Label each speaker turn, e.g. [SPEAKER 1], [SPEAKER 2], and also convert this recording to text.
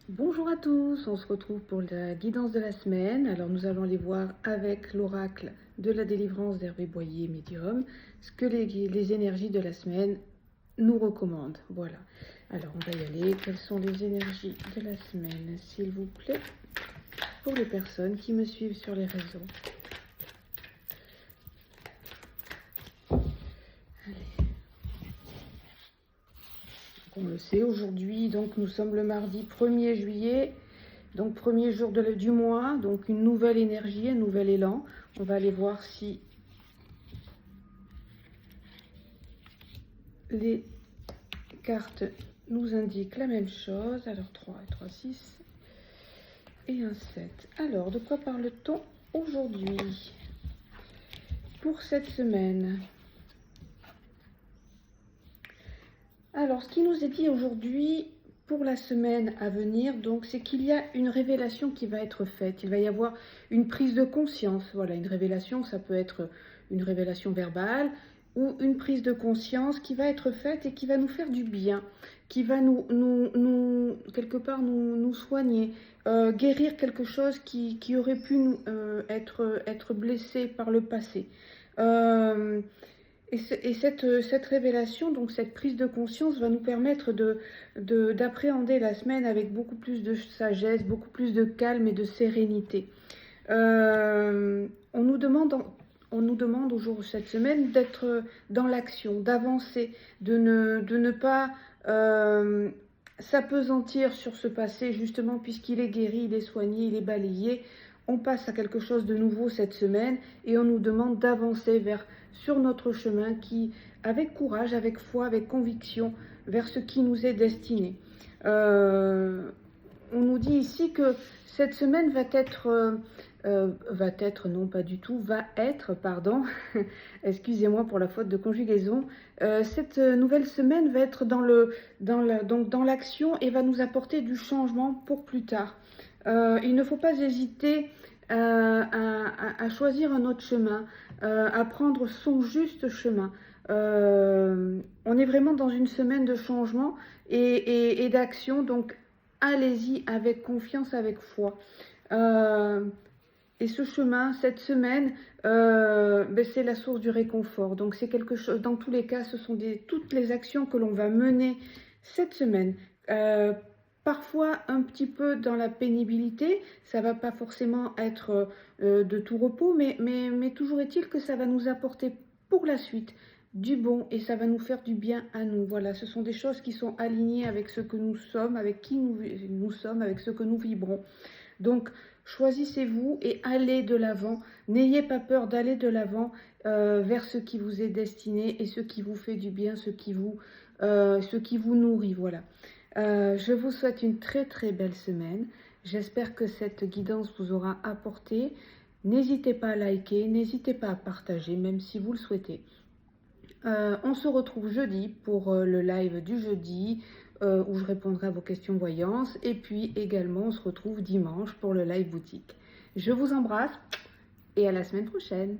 [SPEAKER 1] Bonjour à tous, on se retrouve pour la guidance de la semaine. Alors nous allons aller voir avec l'oracle de la délivrance d'Hervé Boyer, médium, ce que les énergies de la semaine nous recommandent. Voilà, alors on va y aller. Quelles sont les énergies de la semaine, s'il vous plaît, pour les personnes qui me suivent sur les réseaux? On le sait, aujourd'hui, donc nous sommes le mardi 1er juillet, donc premier jour du mois, donc une nouvelle énergie, un nouvel élan. On va aller voir si les cartes nous indiquent la même chose. Alors 3 et 3, 6 et un 7. Alors, de quoi parle-t-on aujourd'hui pour cette semaine? Alors, ce qui nous est dit aujourd'hui pour la semaine à venir, donc, c'est qu'il y a une révélation qui va être faite. Il va y avoir une prise de conscience. Voilà, une révélation, ça peut être une révélation verbale ou une prise de conscience qui va être faite et qui va nous faire du bien, qui va quelque part nous soigner, guérir quelque chose qui aurait pu être blessé par le passé. Et cette révélation, donc cette prise de conscience, va nous permettre d'appréhender la semaine avec beaucoup plus de sagesse, beaucoup plus de calme et de sérénité. On nous demande au jour de cette semaine d'être dans l'action, d'avancer, de ne pas s'appesantir sur ce passé, justement, puisqu'il est guéri, il est soigné, il est balayé. On passe à quelque chose de nouveau cette semaine et on nous demande d'avancer sur notre chemin avec courage, avec foi, avec conviction, vers ce qui nous est destiné. On nous dit ici que cette semaine va être, pardon, excusez-moi pour la faute de conjugaison, cette nouvelle semaine va être dans l'action et va nous apporter du changement pour plus tard. Il ne faut pas hésiter à choisir un autre chemin, à prendre son juste chemin. On est vraiment dans une semaine de changement et d'action, donc allez-y avec confiance, avec foi. Et ce chemin, cette semaine, c'est la source du réconfort. Donc c'est quelque chose, dans tous les cas, ce sont toutes les actions que l'on va mener cette semaine. Parfois un petit peu dans la pénibilité, ça va pas forcément être de tout repos, mais toujours est-il que ça va nous apporter pour la suite du bon et ça va nous faire du bien à nous. Voilà, ce sont des choses qui sont alignées avec ce que nous sommes, avec qui nous sommes, avec ce que nous vibrons. Donc, choisissez-vous et allez de l'avant. N'ayez pas peur d'aller de l'avant vers ce qui vous est destiné et ce qui vous fait du bien, ce qui vous nourrit. Voilà. Je vous souhaite une très très belle semaine. J'espère que cette guidance vous aura apporté. N'hésitez pas à liker, n'hésitez pas à partager, même si vous le souhaitez. On se retrouve jeudi pour le live du jeudi où je répondrai à vos questions voyance. Et puis également, on se retrouve dimanche pour le live boutique. Je vous embrasse et à la semaine prochaine.